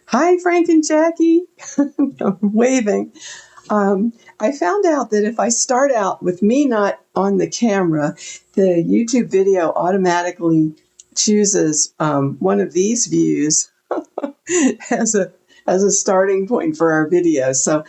Hi, Frank and Jackie. I'm waving. I found out that if I start out with me not on the camera, the YouTube video automatically chooses one of these views as a starting point for our video. So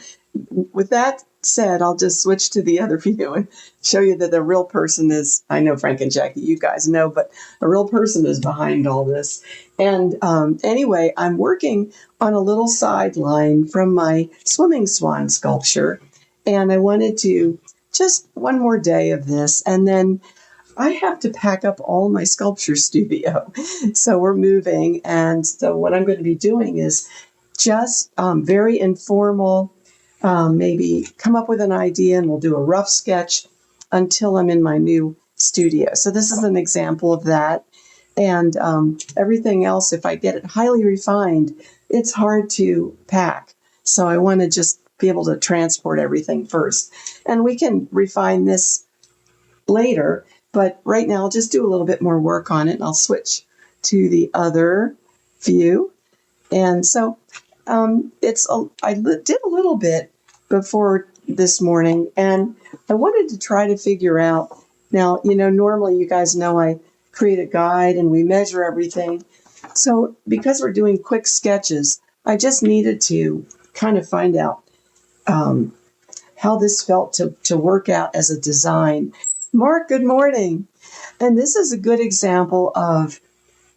with that said, I'll just switch to the other view and show you that the real person is, I know Frank and Jackie, you guys know, but a real person is behind all this. And anyway, I'm working on a little sideline from my swimming swan sculpture. And I wanted to just one more day of this. And then I have to pack up all my sculpture studio. So we're moving. And so what I'm going to be doing is just very informal, maybe come up with an idea and we'll do a rough sketch until I'm in my new studio. So this is an example of that. And everything else, if I get it highly refined, it's hard to pack. So I want to just be able to transport everything first. And we can refine this later, but right now I'll just do a little bit more work on it and I'll switch to the other view. And so I did a little bit before this morning, and I wanted to try to figure out. Now, normally you guys know I create a guide and we measure everything. So because we're doing quick sketches, I just needed to kind of find out how this felt to work out as a design. Mark, good morning. And this is a good example of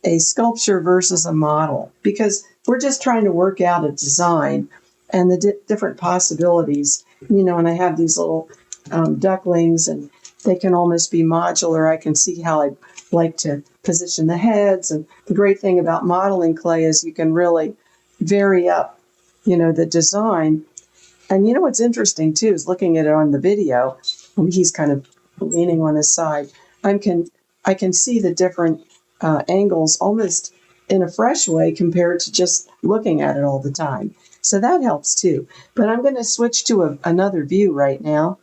a sculpture versus a model, because we're just trying to work out a design and the different possibilities, and I have these little ducklings and they can almost be modular. I can see how I'd like to position the heads. And the great thing about modeling clay is you can really vary up, the design. And what's interesting too is looking at it on the video, he's kind of leaning on his side. I can see the different angles almost in a fresh way compared to just looking at it all the time. So that helps too. But I'm going to switch to another view right now.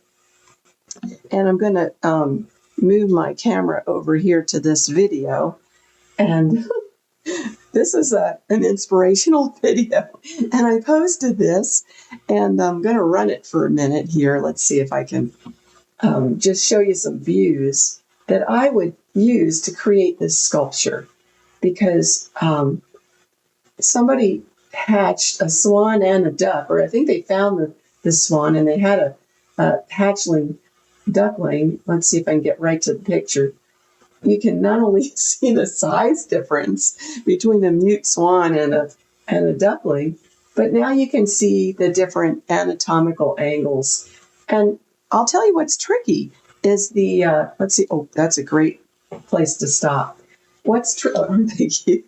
And I'm going to move my camera over here to this video. And this is an inspirational video. And I posted this, and I'm going to run it for a minute here. Let's see if I can just show you some views that I would use to create this sculpture, because somebody hatched a swan and a duck, or I think they found the swan and they had a hatchling duckling. Let's see if I can get right to the picture. You can not only see the size difference between a mute swan and a duckling, but now you can see the different anatomical angles. And I'll tell you what's tricky is the, let's see, oh, that's a great place to stop. Aren't they cute?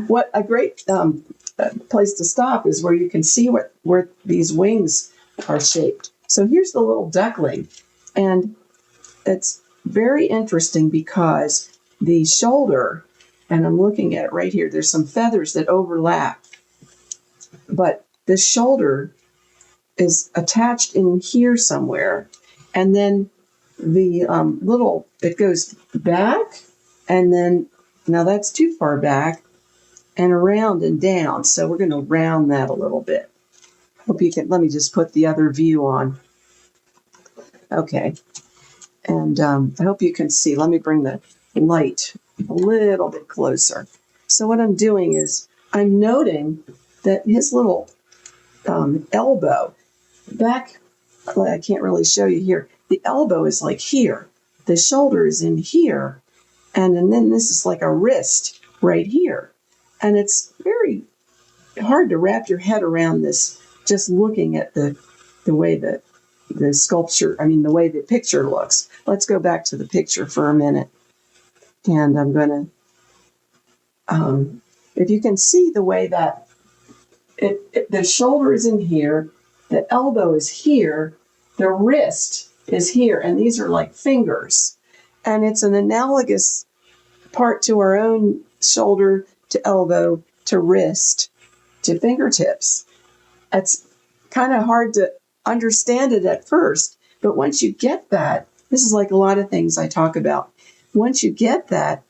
What a great place to stop is where you can see where these wings are shaped. So here's the little duckling, and it's very interesting because the shoulder, and I'm looking at it right here, there's some feathers that overlap, but the shoulder is attached in here somewhere, and then the it goes back, and then now that's too far back, and around and down. So we're going to round that a little bit. Hope you can, let me just put the other view on. Okay. And I hope you can see. Let me bring the light a little bit closer. So what I'm doing is I'm noting that his little elbow back, I can't really show you here. The elbow is like here. The shoulder is in here. And then this is like a wrist right here. And it's very hard to wrap your head around this just looking at the way that the sculpture, the way the picture looks. Let's go back to the picture for a minute. And I'm going to, if you can see the way that the shoulder is in here, the elbow is here, the wrist is here, and these are like fingers. And it's an analogous part to our own shoulder to elbow to wrist to fingertips. It's kind of hard to understand it at first, but once you get that, this is like a lot of things I talk about. Once you get that,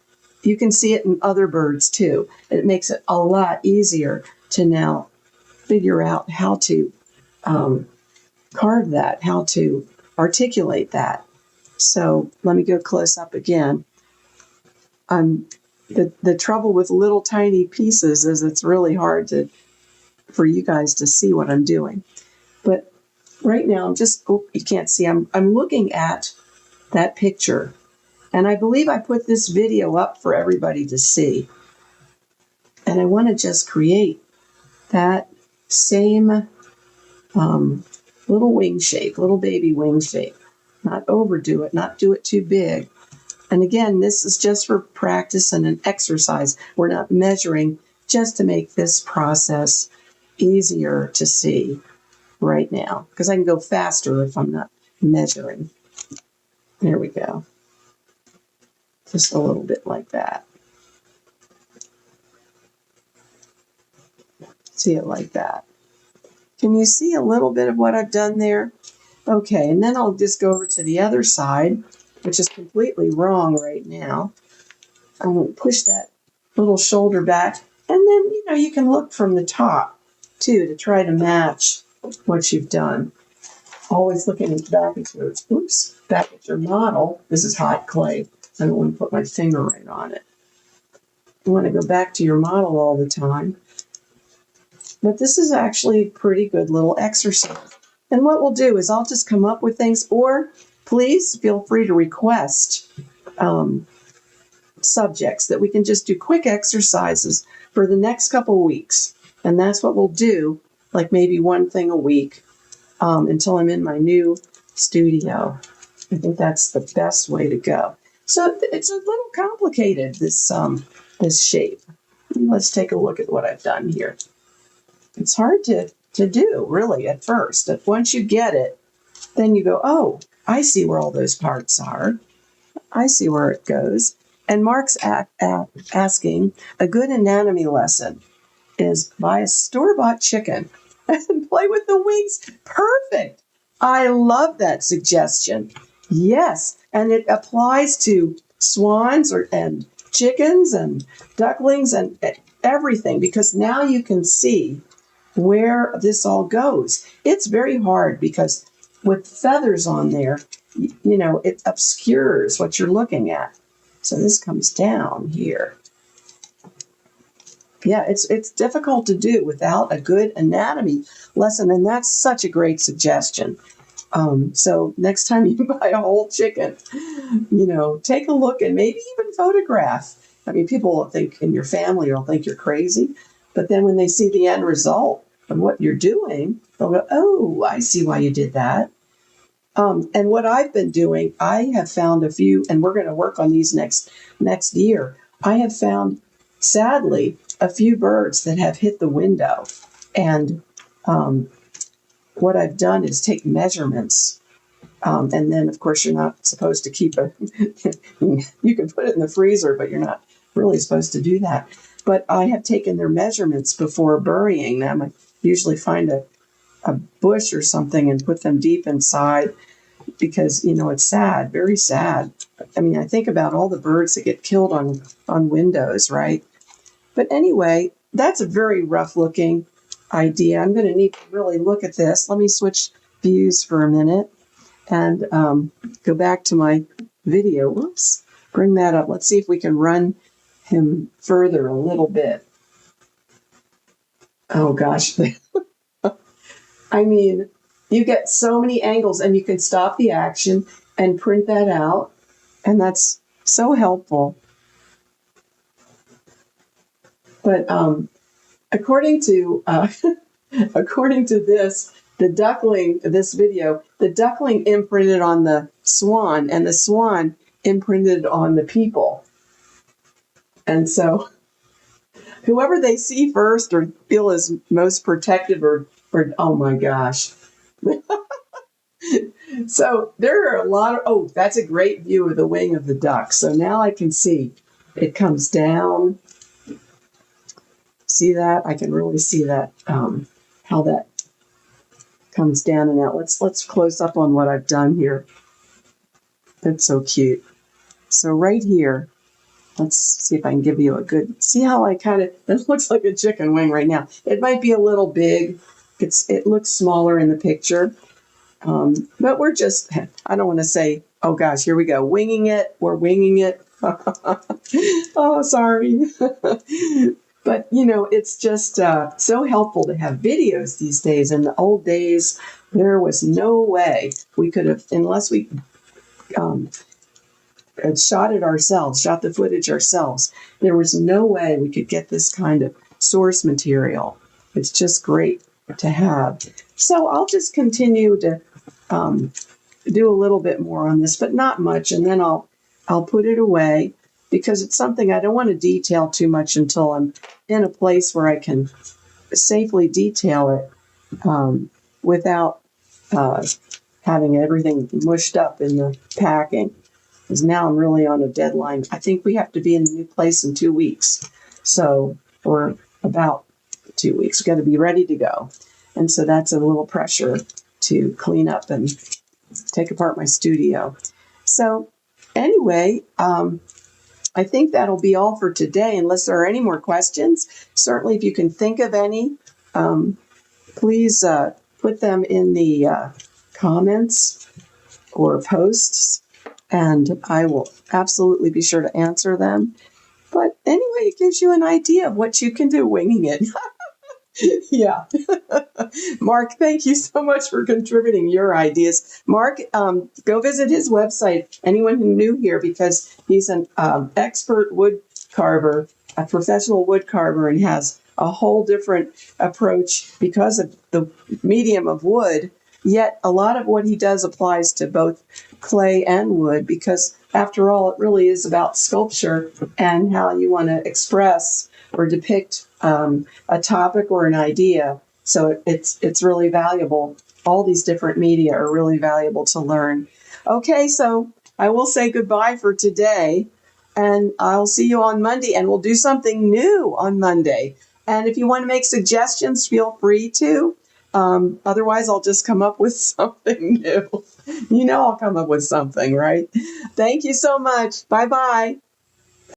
you can see it in other birds too. It makes it a lot easier to now figure out how to carve that, how to articulate that. So let me go close up again. The trouble with little tiny pieces is it's really hard for you guys to see what I'm doing. But right now, I'm just, you can't see, I'm looking at that picture. And I believe I put this video up for everybody to see. And I want to just create that same little wing shape, little baby wing shape. Not overdo it, not do it too big. And again, this is just for practice and an exercise. We're not measuring, just to make this process easier to see right now, because I can go faster if I'm not measuring. There we go. Just a little bit like that. See it like that. Can you see a little bit of what I've done there? Okay, and then I'll just go over to the other side, which is completely wrong right now. I'm going to push that little shoulder back, and then, you can look from the top, too, to try to match what you've done. Always looking back at your model. This is hot clay. I don't want to put my finger right on it. You want to go back to your model all the time. But this is actually a pretty good little exercise. And what we'll do is I'll just come up with things, or please feel free to request subjects that we can just do quick exercises for the next couple weeks. And that's what we'll do, like maybe one thing a week until I'm in my new studio. I think that's the best way to go. So it's a little complicated, this shape. Let's take a look at what I've done here. It's hard to do, really, at first. But once you get it, then you go, oh, I see where all those parts are. I see where it goes. And Mark's asking, a good anatomy lesson is buy a store-bought chicken and play with the wings. Perfect. I love that suggestion. Yes, and it applies to swans and chickens and ducklings and everything, because now you can see where this all goes. It's very hard because with feathers on there, it obscures what you're looking at. So this comes down here. Yeah, it's difficult to do without a good anatomy lesson, and that's such a great suggestion. So next time you buy a whole chicken, take a look and maybe even photograph. I mean, people will think, in your family will think you're crazy, but then when they see the end result of what you're doing, they'll go, oh, I see why you did that. And what I've been doing, I have found a few, and we're going to work on these next year. I have found, sadly, a few birds that have hit the window. And what I've done is take measurements. And then, of course, you're not supposed to keep you can put it in the freezer, but you're not really supposed to do that. But I have taken their measurements before burying them. I usually find a bush or something and put them deep inside, because, it's sad, very sad. I mean, I think about all the birds that get killed on windows, right? But anyway, that's a very rough looking idea. I'm going to need to really look at this. Let me switch views for a minute and go back to my video. Whoops, bring that up. Let's see if we can run him further a little bit. Oh gosh. I mean, you get so many angles, and you can stop the action and print that out, and that's so helpful. But according to this video, the duckling imprinted on the swan, and the swan imprinted on the people. And so whoever they see first or feel is most protective or oh my gosh. So there are a lot of, that's a great view of the wing of the duck. So now I can see it comes down. See that? I can really see that, how that comes down and out. Let's close up on what I've done here. That's so cute. So right here, Let's see if I can give you a good, see how I kind of, it looks like a chicken wing right now. It might be a little big. It looks smaller in the picture. But we're just, I don't want to say, oh gosh, here we go. Winging it. We're winging it. Oh, sorry. But, it's just so helpful to have videos these days. In the old days, there was no way we could have, unless we um, had shot it ourselves, shot the footage ourselves, there was no way we could get this kind of source material. It's just great to have. So I'll just continue to do a little bit more on this, but not much, and then I'll put it away because it's something I don't want to detail too much until I'm in a place where I can safely detail it without having everything mushed up in the packing. Because now I'm really on a deadline. I think we have to be in the new place in 2 weeks. So, or about 2 weeks. We've got to be ready to go. And so that's a little pressure to clean up and take apart my studio. So anyway, I think that'll be all for today, unless there are any more questions. Certainly, if you can think of any, please put them in the comments or posts, and I will absolutely be sure to answer them. But anyway, it gives you an idea of what you can do winging it. Yeah. Mark, thank you so much for contributing your ideas. Mark, go visit his website, anyone who new here, because he's an expert wood carver, a professional wood carver, and has a whole different approach because of the medium of wood. Yet a lot of what he does applies to both clay and wood, because after all, it really is about sculpture and how you want to express or depict a topic or an idea. So it's really valuable. All these different media are really valuable to learn. Okay, so I will say goodbye for today, and I'll see you on Monday, and we'll do something new on Monday. And if you want to make suggestions, feel free to. Otherwise, I'll just come up with something new. I'll come up with something, right? Thank you so much. Bye-bye.